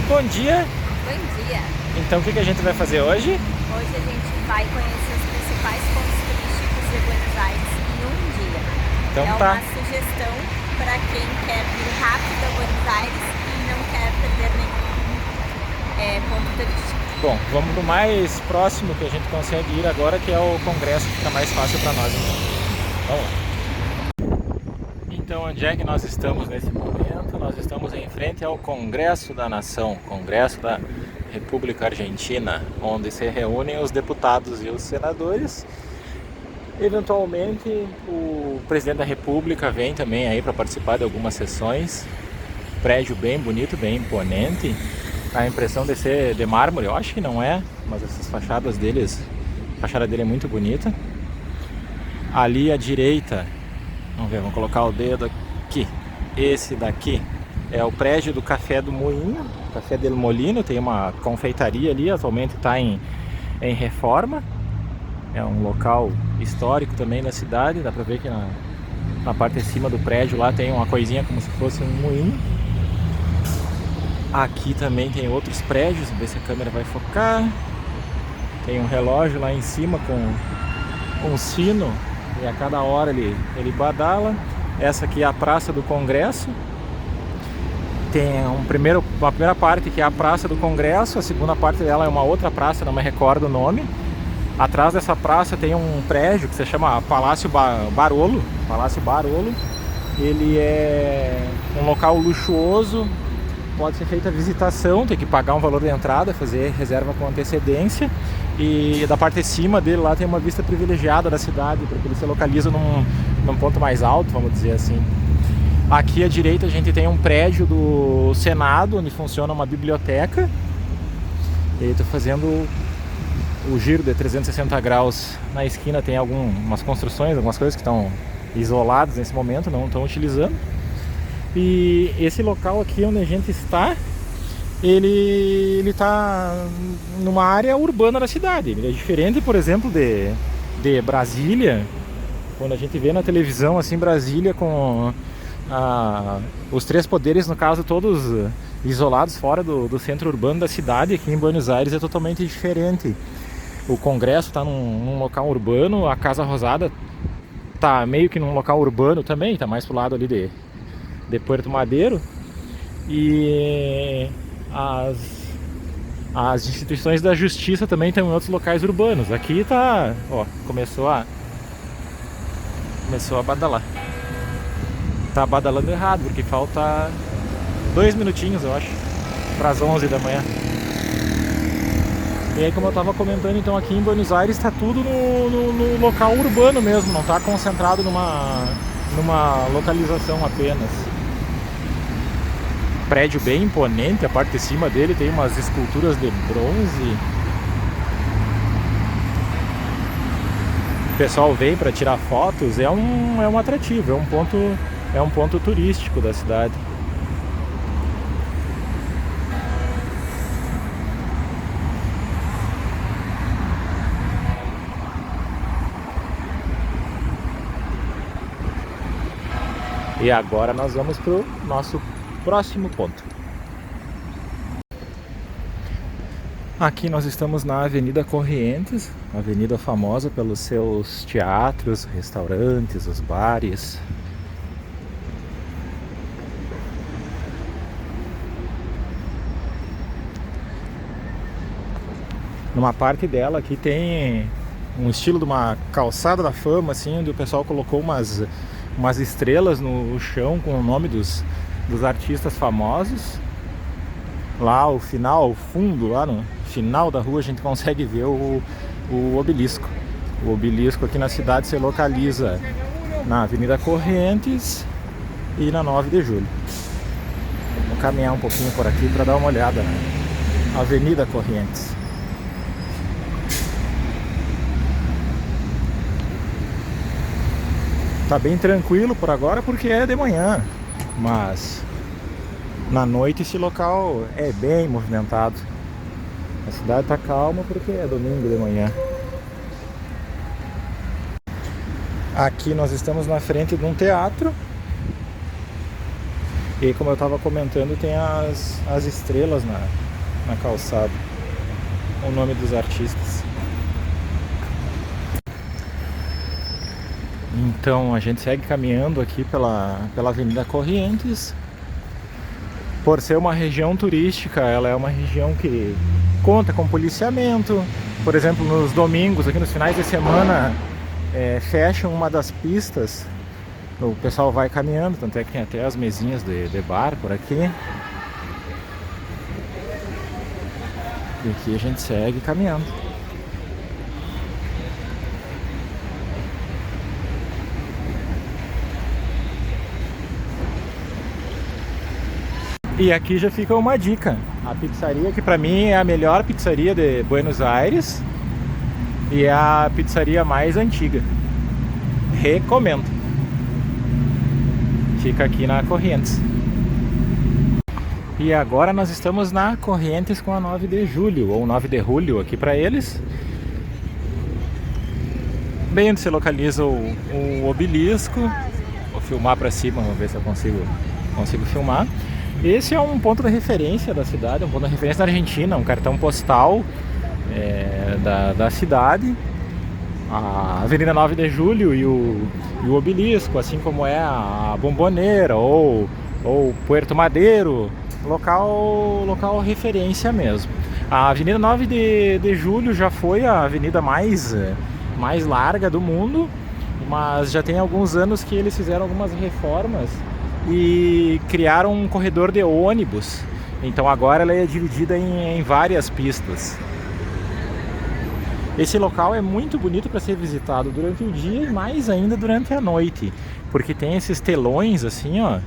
Bom dia! Bom dia! Então o que a gente vai fazer hoje? Hoje a gente vai conhecer os principais pontos turísticos de Buenos Aires em um dia. Então é tá. uma sugestão para quem quer vir rápido a Buenos Aires e não quer perder nenhum ponto turístico. Bom, vamos no mais próximo que a gente consegue ir agora, que é o Congresso, que fica mais fácil para nós. Então, vamos lá. Então, onde é que nós estamos nesse momento? Nós estamos em frente ao Congresso da Nação, Congresso da República Argentina, onde se reúnem os deputados e os senadores. Eventualmente, o presidente da República vem também aí para participar de algumas sessões. Prédio bem bonito, bem imponente. A impressão de ser de mármore, eu acho que não é, mas essas fachadas deles, a fachada dele é muito bonita. Ali à direita, vamos ver, vamos colocar o dedo aqui. Esse daqui é o prédio do Café do Moinho, Café del Molino, tem uma confeitaria ali, atualmente está em reforma. É um local histórico também da cidade, dá pra ver que na parte de cima do prédio lá tem uma coisinha como se fosse um moinho. Aqui também tem outros prédios, vamos ver se a câmera vai focar. Tem um relógio lá em cima com um sino e a cada hora ele badala. Essa aqui é a Praça do Congresso. Tem uma primeira parte que é a Praça do Congresso, a segunda parte dela é uma outra praça, não me recordo o nome. Atrás dessa praça tem um prédio que se chama Palácio Barolo. Palácio Barolo. Ele é um local luxuoso. Pode ser feita a visitação, tem que pagar um valor de entrada, fazer reserva com antecedência. E da parte de cima dele lá tem uma vista privilegiada da cidade, porque ele se localiza num ponto mais alto, vamos dizer assim. Aqui à direita a gente tem um prédio do Senado, onde funciona uma biblioteca. E estou fazendo o giro de 360 graus. Na esquina tem algumas construções, algumas coisas que estão isoladas nesse momento, não estão utilizando. E esse local aqui onde a gente está, ele está numa área urbana da cidade. Ele é diferente, por exemplo, de Brasília. Quando a gente vê na televisão assim, Brasília com os três poderes, no caso, todos isolados fora do centro urbano da cidade, aqui em Buenos Aires é totalmente diferente. O Congresso está num local urbano, a Casa Rosada está meio que num local urbano também, está mais pro lado ali de Puerto Madeiro. E as instituições da justiça também estão em outros locais urbanos. Aqui tá, ó, começou a badalar. Tá badalando errado, porque falta 2 minutinhos, eu acho, para as 11 da manhã. E aí, como eu estava comentando, então aqui em Buenos Aires está tudo no local urbano mesmo, não está concentrado numa localização apenas. Prédio bem imponente, a parte de cima dele tem umas esculturas de bronze. O pessoal vem para tirar fotos, é um atrativo, é um ponto turístico da cidade. E agora nós vamos para o nosso próximo ponto. Aqui nós estamos na Avenida Corrientes, avenida famosa pelos seus teatros, restaurantes, os bares. Numa parte dela aqui tem um estilo de uma calçada da fama, assim, onde o pessoal colocou umas estrelas no chão com o nome dos artistas famosos. Lá ao final, ao fundo, lá no final da rua, a gente consegue ver o obelisco. O obelisco aqui na cidade se localiza na Avenida Corrientes e na 9 de Julho. Vou caminhar um pouquinho por aqui para dar uma olhada na Avenida Corrientes. Tá bem tranquilo por agora porque é de manhã, mas na noite esse local é bem movimentado. A cidade tá calma porque é domingo de manhã. Aqui nós estamos na frente de um teatro. E como eu estava comentando, tem as estrelas na calçada, o nome dos artistas. Então a gente segue caminhando aqui pela Avenida Corrientes. Por ser uma região turística, ela é uma região que conta com policiamento. Por exemplo, nos domingos, aqui nos finais de semana, fecham uma das pistas. O pessoal vai caminhando, tanto é que tem até as mesinhas de bar por aqui. E aqui a gente segue caminhando. E aqui já fica uma dica. A pizzaria que pra mim é a melhor pizzaria de Buenos Aires e é a pizzaria mais antiga. Recomendo. Fica aqui na Corrientes. E agora nós estamos na Corrientes com a 9 de julho, ou 9 de julho aqui pra eles. Bem onde se localiza o obelisco. Vou filmar pra cima, vamos ver se eu consigo filmar. Esse é um ponto de referência da cidade, um ponto de referência da Argentina, um cartão postal da cidade. A Avenida 9 de Julho e o obelisco, assim como é a Bombonera ou Puerto Madeiro, local referência mesmo. A Avenida 9 de Julho já foi a avenida mais larga do mundo, mas já tem alguns anos que eles fizeram algumas reformas e criaram um corredor de ônibus. Então agora ela é dividida em várias pistas. Esse local é muito bonito para ser visitado durante o dia e mais ainda durante a noite, porque tem esses telões assim, ó.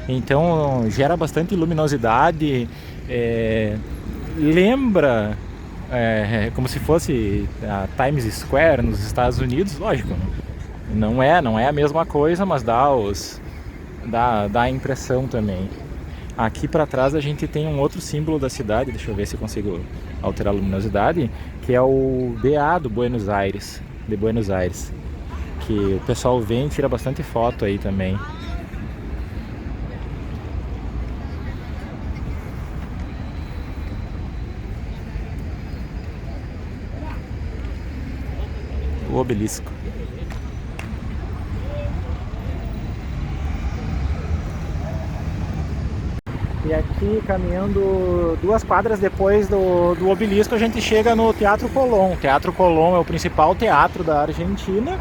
Então gera bastante luminosidade, lembra como se fosse a Times Square nos Estados Unidos, lógico. Não é a mesma coisa, mas dá a impressão também. Aqui para trás a gente tem um outro símbolo da cidade, deixa eu ver se eu consigo alterar a luminosidade, que é o BA do Buenos Aires, de Buenos Aires, que o pessoal vem e tira bastante foto aí também. O obelisco. E aqui, caminhando 2 quadras depois do obelisco, a gente chega no Teatro Colón. O Teatro Colón é o principal teatro da Argentina.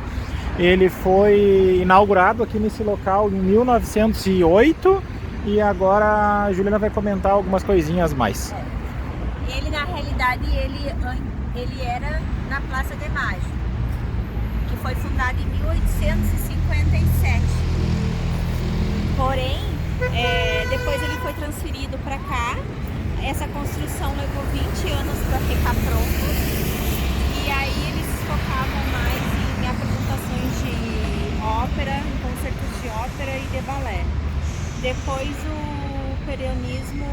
Ele foi inaugurado aqui nesse local em 1908 e agora a Juliana vai comentar algumas coisinhas mais. Ele, na realidade, ele era na Praça de Mayo, que foi fundado em 1857. Porém, depois ele foi transferido para cá. Essa construção levou 20 anos para ficar pronta. E aí eles focavam mais em apresentações de ópera, em concertos de ópera e de balé. Depois o peronismo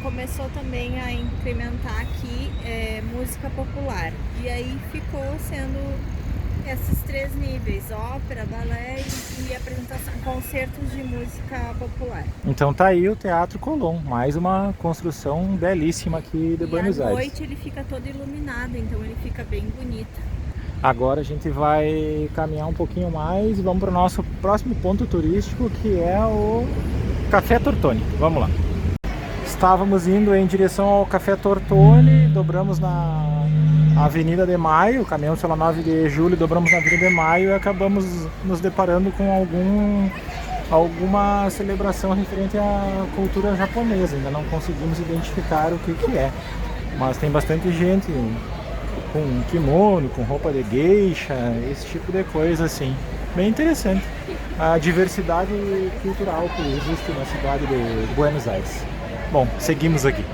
começou também a implementar aqui música popular. E aí ficou sendo esses 3 níveis: ópera, balé e apresentação, concertos de música popular. Então tá aí o Teatro Colón, mais uma construção belíssima aqui de Buenos Aires. À noite ele fica todo iluminado, então ele fica bem bonito. Agora a gente vai caminhar um pouquinho mais e vamos para o nosso próximo ponto turístico, que é o Café Tortoni. Vamos lá. Estávamos indo em direção ao Café Tortoni, dobramos na Avenida de Maio, caminhamos pela 9 de Julho, dobramos na Avenida de Maio e acabamos nos deparando com alguma celebração referente à cultura japonesa. Ainda não conseguimos identificar o que é, mas tem bastante gente com kimono, com roupa de geisha, esse tipo de coisa assim. Bem interessante a diversidade cultural que existe na cidade de Buenos Aires. Bom, seguimos aqui.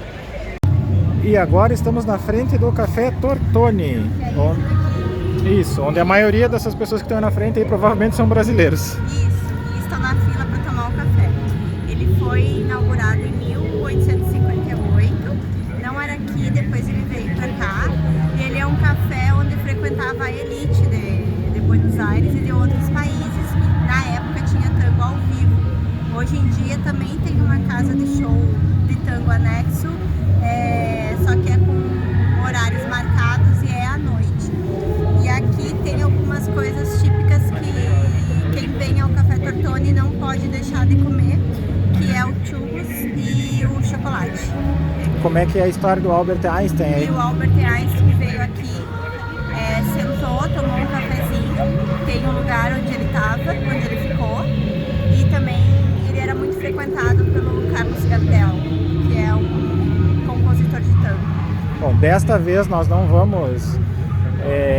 E agora estamos na frente do Café Tortoni. Onde a maioria dessas pessoas que estão na frente aí provavelmente são brasileiros. Isso, e estão na fila para tomar o café. Ele foi inaugurado em 1858, não era aqui, depois ele veio para cá. E ele é um café onde frequentava a elite de Buenos Aires e de outros países. Na época tinha tango ao vivo. Hoje em dia também tem uma casa de show de tango anexo, só que é com horários marcados e é à noite. E aqui tem algumas coisas típicas que quem vem ao Café Tortoni não pode deixar de comer, que é o churros e o chocolate. Como é que é a história do Albert Einstein aí? E o Albert Einstein veio aqui, sentou, tomou um cafezinho, tem um lugar onde ele estava, onde ele ficou, e também ele era muito frequentado pelo Carlos Gardel, que é um compositor de tango. Bom, desta vez nós não vamos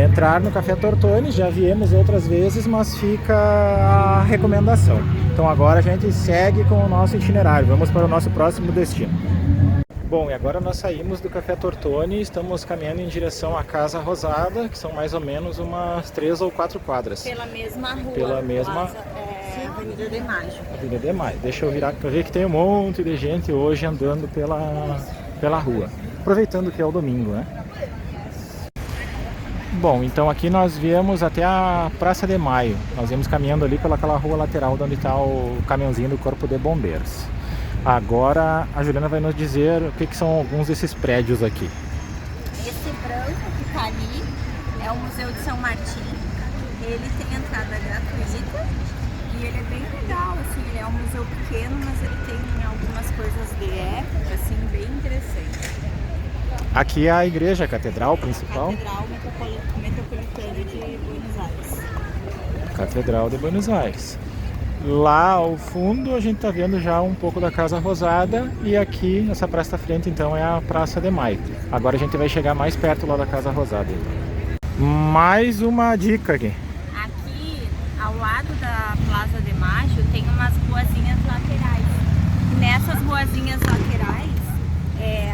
entrar no Café Tortoni, já viemos outras vezes, mas fica a recomendação. Então agora a gente segue com o nosso itinerário, vamos para o nosso próximo destino. Bom, e agora nós saímos do Café Tortoni e estamos caminhando em direção à Casa Rosada, que são mais ou menos umas 3 ou 4 quadras. Pela mesma rua. Pela mesma... Avenida de Maio. Avenida de Maio. Deixa eu virar para ver que tem um monte de gente hoje andando pela rua. Aproveitando que é o domingo, né? Bom, então aqui nós viemos até a Praça de Maio. Nós viemos caminhando ali pelaquela rua lateral onde está o caminhãozinho do Corpo de Bombeiros. Agora a Juliana vai nos dizer o que são alguns desses prédios aqui. Esse branco que está ali é o Museu de São Martim. Ele tem entrada gratuita e ele é bem legal, assim, ele é um museu pequeno, mas ele tem algumas coisas de época, assim, bem interessante. Aqui é a igreja, a catedral principal. Catedral Metropolitana de Buenos Aires. Catedral de Buenos Aires. Lá ao fundo a gente está vendo já um pouco da Casa Rosada e aqui nessa praça da frente então é a Praça de Maio. Agora a gente vai chegar mais perto lá da Casa Rosada. Então. Mais uma dica aqui. Aqui ao lado da Plaza de Maio tem umas ruazinhas laterais. E nessas ruazinhas laterais,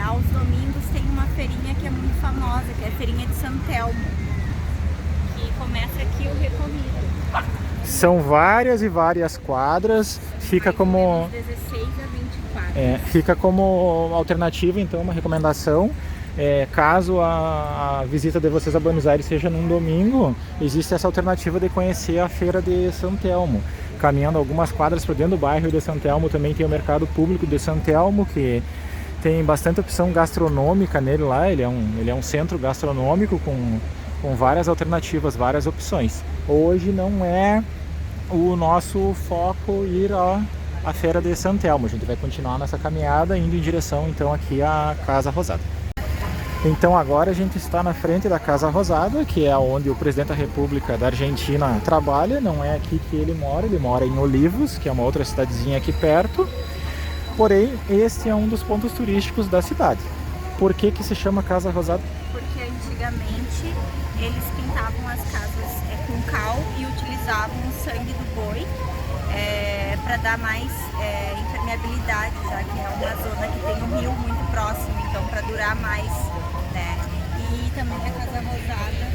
aos domingos tem uma feirinha que é muito famosa, que é a feirinha de São Telmo, que começa aqui o recorrido. São várias e várias quadras, fica como 16 a 24. Fica como alternativa, então, uma recomendação. Caso a visita de vocês a Buenos Aires seja num domingo, existe essa alternativa de conhecer a feira de São Telmo. Caminhando algumas quadras para dentro do bairro de São Telmo, também tem o mercado público de São Telmo, que tem bastante opção gastronômica nele lá. Ele é um centro gastronômico com várias alternativas, várias opções. Hoje não é o nosso foco ir à Feira de São Telmo. A gente vai continuar nessa caminhada indo em direção então aqui à Casa Rosada. Então agora a gente está na frente da Casa Rosada, que é onde o presidente da República da Argentina trabalha. Não é aqui que ele mora em Olivos, que é uma outra cidadezinha aqui perto. Porém, este é um dos pontos turísticos da cidade. Por que se chama Casa Rosada? Porque antigamente eles pintavam as casas com cal e utilizavam o sangue do boi para dar mais impermeabilidade, já que é uma zona que tem um rio muito próximo, então para durar mais, né? E também a Casa Rosada,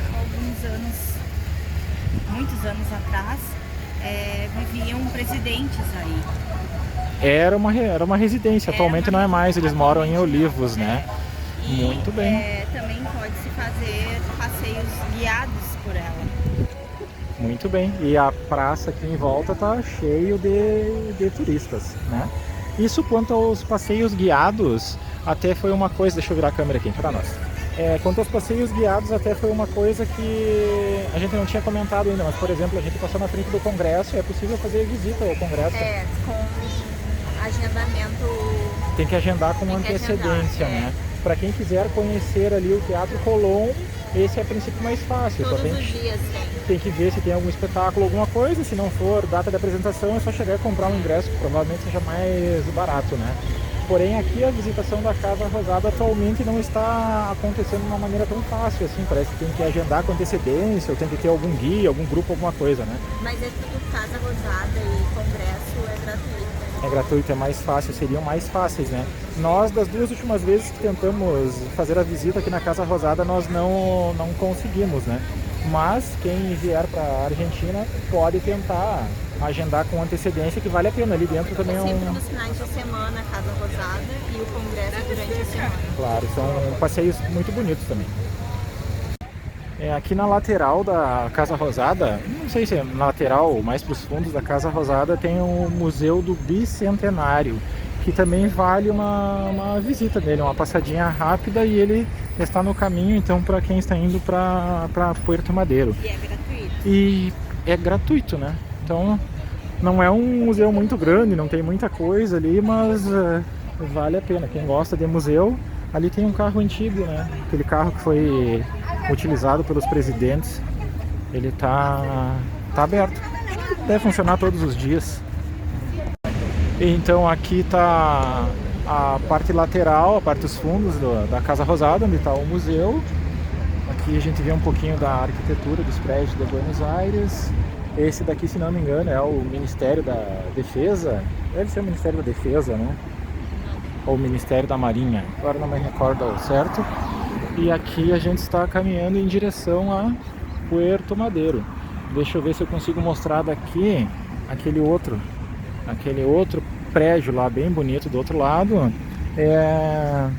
muitos anos atrás, viviam presidentes aí. Era uma residência, atualmente não é mais, eles moram em Olivos, né? E, muito bem. Também pode-se fazer passeios guiados por ela. Muito bem, e a praça aqui em volta tá cheio de turistas, né? Isso quanto aos passeios guiados, até foi uma coisa, deixa eu virar a câmera aqui para nós. Quanto aos passeios guiados, até foi uma coisa que a gente não tinha comentado ainda, mas por exemplo, a gente passou na frente do Congresso, é possível fazer visita ao Congresso. Com agendamento. Tem que agendar com antecedência, né? Para quem quiser conhecer ali o Teatro Colón, esse é a princípio mais fácil. Todos os dias tem que ver se tem algum espetáculo, alguma coisa. Se não for data de apresentação, é só chegar e comprar um ingresso, que provavelmente seja mais barato, né? Porém, aqui a visitação da Casa Rosada atualmente não está acontecendo de uma maneira tão fácil, assim. Parece que tem que agendar com antecedência, ou tem que ter algum guia, algum grupo, alguma coisa, né? Mas é tudo Casa Rosada e Congresso é gratuito. É gratuito, é mais fácil, seriam mais fáceis, né? Nós, das 2 últimas vezes que tentamos fazer a visita aqui na Casa Rosada, nós não conseguimos, né? Mas quem vier para a Argentina pode tentar agendar com antecedência, que vale a pena. Ali dentro também é sempre nos finais de semana a Casa Rosada e o Congresso durante a semana. Claro, são passeios muito bonitos também. Aqui na lateral da Casa Rosada, não sei se é na lateral ou mais para os fundos da Casa Rosada, tem o Museu do Bicentenário, que também vale uma visita dele, uma passadinha rápida, e ele está no caminho então para quem está indo para Puerto Madero. E é gratuito. E é gratuito, né? Então não é um museu muito grande, não tem muita coisa ali, mas vale a pena. Quem gosta de museu, ali tem um carro antigo, né? Aquele carro que foi utilizado pelos presidentes, ele tá aberto. Deve funcionar todos os dias. Então aqui está a parte lateral, a parte dos fundos da Casa Rosada, onde está o museu. Aqui a gente vê um pouquinho da arquitetura dos prédios de Buenos Aires. Esse daqui, se não me engano, é o Ministério da Defesa. Deve ser o Ministério da Defesa, né? Ou o Ministério da Marinha. Agora não me recordo ao certo. E aqui a gente está caminhando em direção a Puerto Madero. Deixa eu ver se eu consigo mostrar daqui aquele outro prédio lá bem bonito do outro lado. É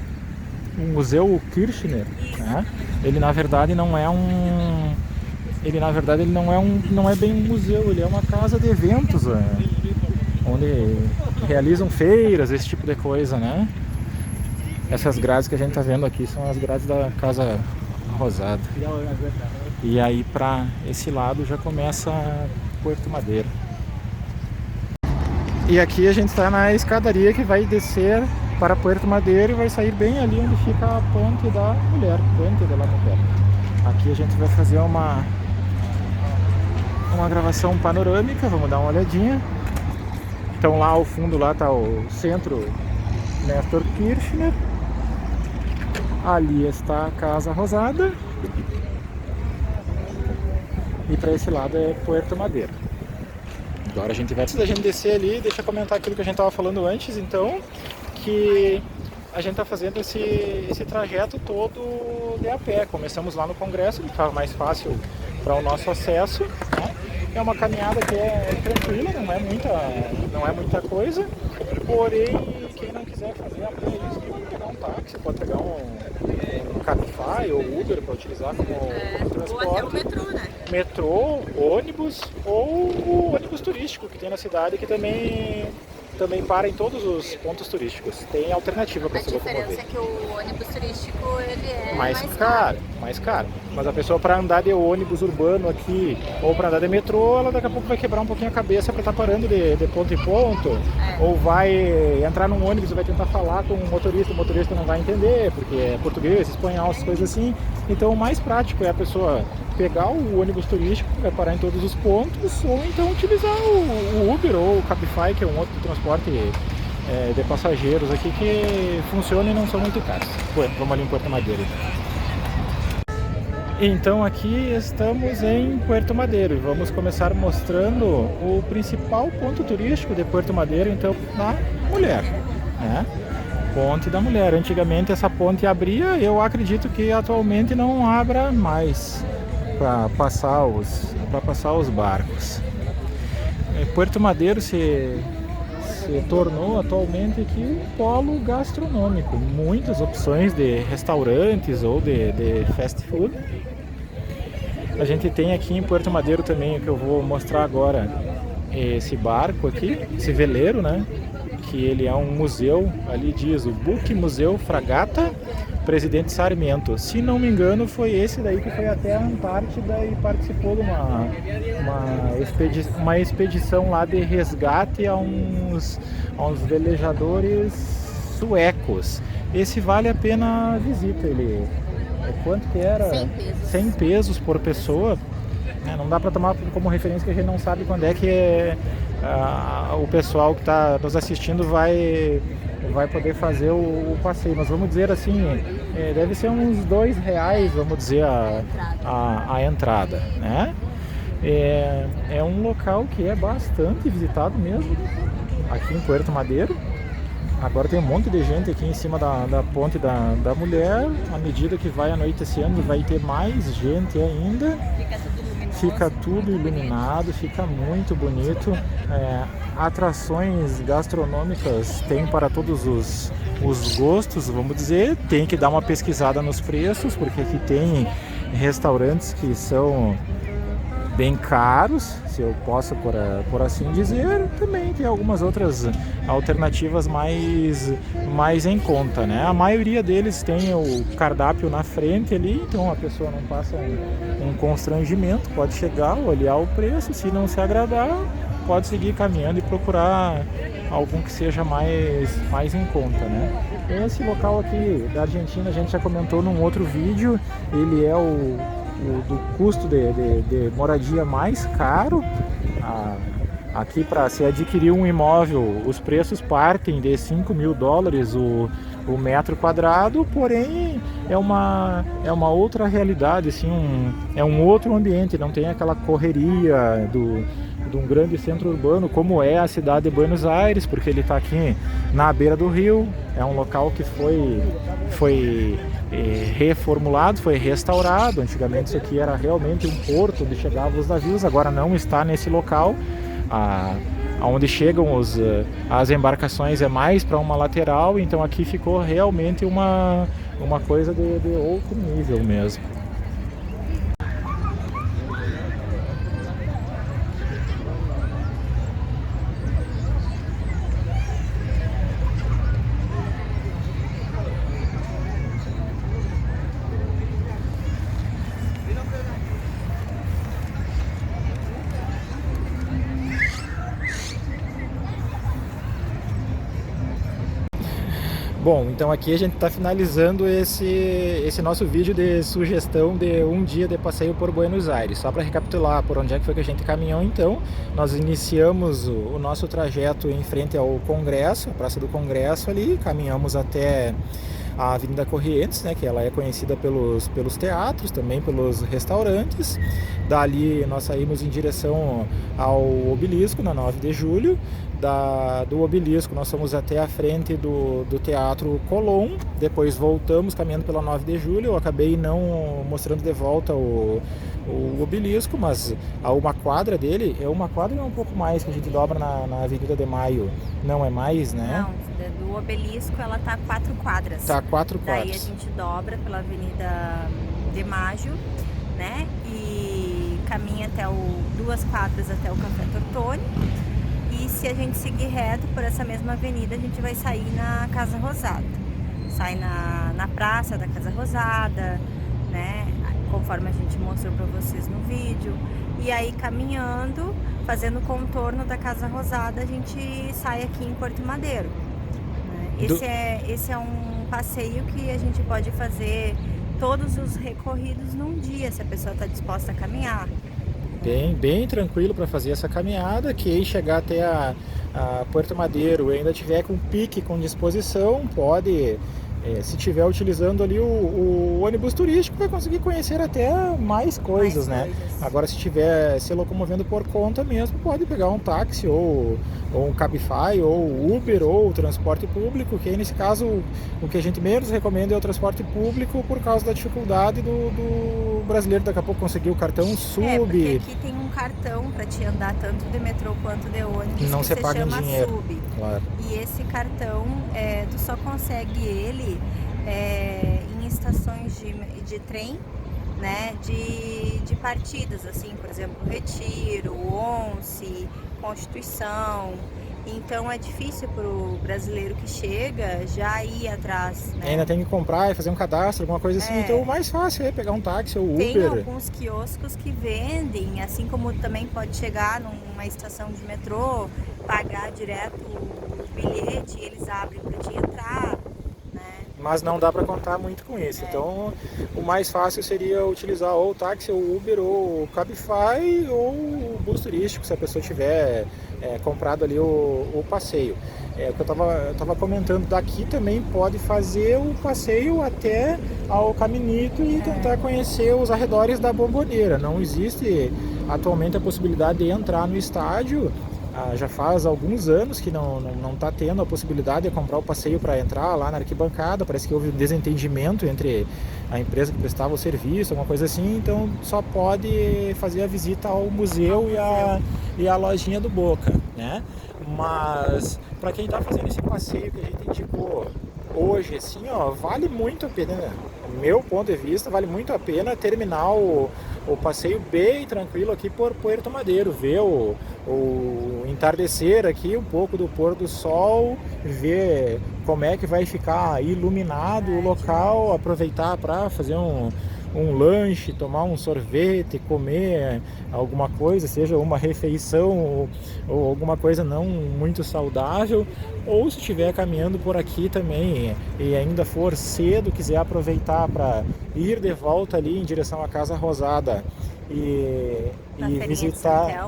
o Museu Kirchner, né? Ele na verdade não é bem um museu, ele é uma casa de eventos, onde realizam feiras, esse tipo de coisa, né? Essas grades que a gente está vendo aqui são as grades da Casa Rosada. E aí para esse lado já começa Puerto Madero. E aqui a gente está na escadaria que vai descer para Puerto Madero e vai sair bem ali onde fica a Ponte da Mulher, Puente de la Mujer. Aqui a gente vai fazer uma gravação panorâmica, vamos dar uma olhadinha. Então lá ao fundo lá está o Centro Néstor Kirchner. Ali está a Casa Rosada. E para esse lado é Puerto Madero. Agora a gente vai, antes da gente descer ali, deixa eu comentar aquilo que a gente estava falando antes, então, que a gente está fazendo esse trajeto todo de a pé. Começamos lá no Congresso, que estava mais fácil para o nosso acesso, né? É uma caminhada que é tranquila, não é muita coisa, porém, quem não quiser fazer a pé, pode pegar um táxi, pode pegar um Cabify ou Uber para utilizar como transporte. Ou até o metrô, né? Metrô, ônibus ou o ônibus turístico que tem na cidade, que também para em todos os pontos turísticos. Tem alternativa para se locomover. A diferença é que o ônibus turístico ele é mais caro. Mas a pessoa, para andar de ônibus urbano aqui ou para andar de metrô, ela daqui a pouco vai quebrar um pouquinho a cabeça para estar parando de ponto em ponto, ou vai entrar num ônibus e vai tentar falar com o motorista não vai entender, porque é português, espanhol, essas coisas assim. Então o mais prático é a pessoa pegar o ônibus turístico, que vai parar em todos os pontos, ou então utilizar o Uber ou o Cabify, que é um outro transporte de passageiros aqui que funciona e não são muito caros. Vamos ali em Puerto Madero. Então aqui estamos em Puerto Madero e vamos começar mostrando o principal ponto turístico de Puerto Madero, então, na Mulher, né? Ponte da Mulher. Antigamente essa ponte abria, eu acredito que atualmente não abra mais para passar os barcos. Puerto Madero se tornou atualmente aqui um polo gastronômico, muitas opções de restaurantes ou de fast food. A gente tem aqui em Puerto Madero também, o que eu vou mostrar agora, esse barco aqui, esse veleiro, né? Que ele é um museu, ali diz o Buque Museu Fragata Presidente Sarmiento. Se não me engano, foi esse daí que foi até a Antártida e participou de uma expedição lá de resgate a uns velejadores suecos. Esse vale a pena a visita. Ele quanto que era? 100 pesos por pessoa. Não dá para tomar como referência, que a gente não sabe quando é que o pessoal que está nos assistindo vai poder fazer o passeio, mas vamos dizer assim, deve ser uns R$2, vamos dizer, a entrada, né? É um local que é bastante visitado mesmo, aqui em Puerto Madero. Agora tem um monte de gente aqui em cima da Ponte da Mulher. À medida que vai anoitecendo, vai ter mais gente ainda. Fica tudo iluminado, fica muito bonito. Atrações gastronômicas tem para todos os gostos, vamos dizer. Tem que dar uma pesquisada nos preços, porque aqui tem restaurantes que são bem caros, se eu posso por assim dizer. Também tem algumas outras alternativas mais em conta, né? A maioria deles tem o cardápio na frente ali, então a pessoa não passa um constrangimento, pode chegar, olhar o preço, se não se agradar, pode seguir caminhando e procurar algum que seja mais em conta, né? Esse local aqui da Argentina a gente já comentou num outro vídeo, ele é o do custo de moradia mais caro. Aqui, para se adquirir um imóvel, os preços partem de $5.000 o metro quadrado, porém é uma outra realidade, assim, é um outro ambiente, não tem aquela correria de um grande centro urbano como é a cidade de Buenos Aires, porque ele está aqui na beira do rio, é um local que foi reformulado, foi restaurado. Antigamente isso aqui era realmente um porto onde chegavam os navios, agora não está nesse local. Onde chegam as embarcações é mais para uma lateral, então aqui ficou realmente uma coisa de outro nível mesmo. Bom, então aqui a gente está finalizando esse nosso vídeo de sugestão de um dia de passeio por Buenos Aires. Só para recapitular por onde é que foi que a gente caminhou, então, nós iniciamos o nosso trajeto em frente ao Congresso, a Praça do Congresso ali, caminhamos até a Avenida Corrientes, né, que ela é conhecida pelos teatros, também pelos restaurantes. Dali nós saímos em direção ao Obelisco, na 9 de julho. Do Obelisco nós fomos até a frente do Teatro Colón, depois voltamos caminhando pela 9 de julho. Eu acabei não mostrando de volta o Obelisco, mas a uma quadra dele, é uma quadra ou um pouco mais que a gente dobra na Avenida de Maio, não é mais, né? Não, do Obelisco ela tá 4 quadras. Tá 4 quadras. Daí a gente dobra pela Avenida de Maio, né? E caminha até 2 quadras até o Café Tortoni. E se a gente seguir reto por essa mesma avenida, a gente vai sair na Casa Rosada. Sai na praça da Casa Rosada, né? Conforme a gente mostrou para vocês no vídeo. E aí caminhando, fazendo o contorno da Casa Rosada, a gente sai aqui em Porto Madeiro. Né? Esse é um passeio que a gente pode fazer todos os recorridos num dia, se a pessoa está disposta a caminhar. Bem tranquilo para fazer essa caminhada, que aí chegar até a Porto Madeiro e ainda tiver com pique, com disposição, pode, se estiver utilizando ali o ônibus turístico, vai conseguir conhecer até mais coisas, né? Agora, se estiver se locomovendo por conta mesmo, pode pegar um táxi ou um Cabify, ou Uber, ou o transporte público, que aí, nesse caso, o que a gente menos recomenda é o transporte público por causa da dificuldade do brasileiro daqui a pouco conseguir o cartão Sub. Porque aqui tem um cartão para te andar tanto de metrô quanto de ônibus, não que se se paga chama em dinheiro. Sub. Claro. E esse cartão, tu só consegue ele em estações de trem, né, de partidas, assim, por exemplo, Retiro, Once, Constituição. Então é difícil para o brasileiro que chega já ir atrás, né? Ainda tem que comprar e fazer um cadastro, alguma coisa assim. Então o mais fácil é pegar um táxi ou Uber. Tem alguns quioscos que vendem, assim como também pode chegar numa estação de metrô, pagar direto o bilhete e eles abrem para te entrar. Mas não dá para contar muito com isso. Então o mais fácil seria utilizar ou o táxi, ou o Uber, ou o Cabify, ou o bus turístico, se a pessoa tiver comprado ali o passeio. O que eu estava comentando, daqui também pode fazer o passeio até ao Caminito e tentar conhecer os arredores da Bombonera. Não existe atualmente a possibilidade de entrar no estádio. Já faz alguns anos que não está tendo a possibilidade de comprar o passeio para entrar lá na arquibancada. Parece que houve um desentendimento entre a empresa que prestava o serviço, alguma coisa assim. Então só pode fazer a visita ao museu e a lojinha do Boca, né? Mas para quem está fazendo esse passeio que a gente indicou hoje, assim, ó, vale muito a pena, né? Meu ponto de vista, vale muito a pena terminar o passeio bem tranquilo aqui por Puerto Madeiro, ver o entardecer aqui, um pouco do pôr do sol, ver como é que vai ficar iluminado o local, aproveitar para fazer um lanche, tomar um sorvete, comer alguma coisa, seja uma refeição ou alguma coisa não muito saudável, ou se estiver caminhando por aqui também e ainda for cedo, quiser aproveitar para ir de volta ali em direção à Casa Rosada e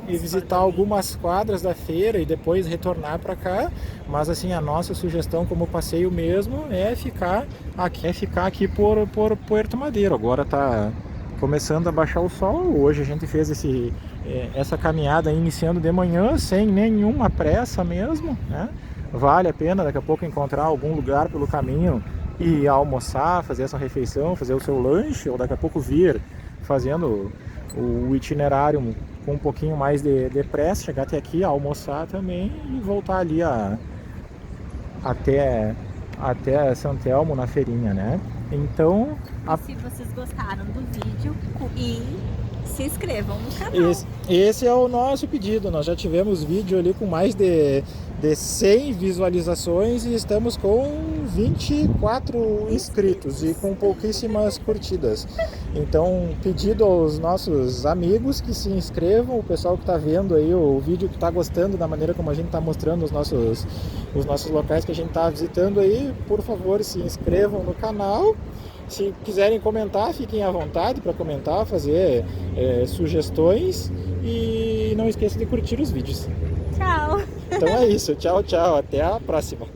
visitar algumas quadras da feira e depois retornar para cá. Mas assim, a nossa sugestão como passeio mesmo é ficar aqui por Puerto Madeiro. Agora tá começando a baixar o sol. Hoje a gente fez essa caminhada iniciando de manhã sem nenhuma pressa mesmo, né? Vale a pena daqui a pouco encontrar algum lugar pelo caminho e almoçar, fazer essa refeição, fazer o seu lanche, ou daqui a pouco vir fazendo o itinerário com um pouquinho mais de pressa, chegar até aqui, almoçar também e voltar ali até São Telmo na feirinha, né? Então, se vocês gostaram do vídeo, se inscrevam no canal. Esse é o nosso pedido. Nós já tivemos vídeo ali com mais de 100 visualizações e estamos com 24 inscritos e com pouquíssimas curtidas. Então, pedido aos nossos amigos que se inscrevam, o pessoal que está vendo aí o vídeo, que está gostando da maneira como a gente está mostrando os nossos locais que a gente está visitando aí, por favor, se inscrevam no canal. Se quiserem comentar, fiquem à vontade para comentar, fazer sugestões e não esqueça de curtir os vídeos. Tchau! Então é isso, tchau, tchau, até a próxima.